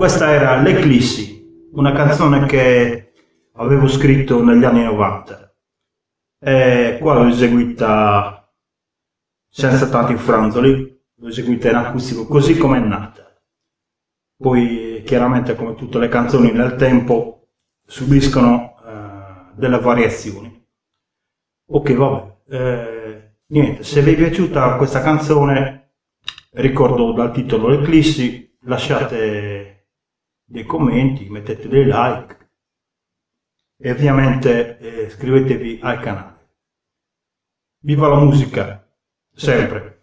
Questa era L'Eclissi, una canzone che avevo scritto negli anni 90 e qua l'ho eseguita senza tanti franzoli, l'ho eseguita in acustico così come è nata. Poi chiaramente, come tutte le canzoni nel tempo, subiscono delle variazioni. Ok, vabbè, niente, se vi è piaciuta questa canzone, ricordo dal titolo L'Eclissi, lasciate dei commenti, mettete dei like e ovviamente iscrivetevi al canale. Viva la musica, sempre!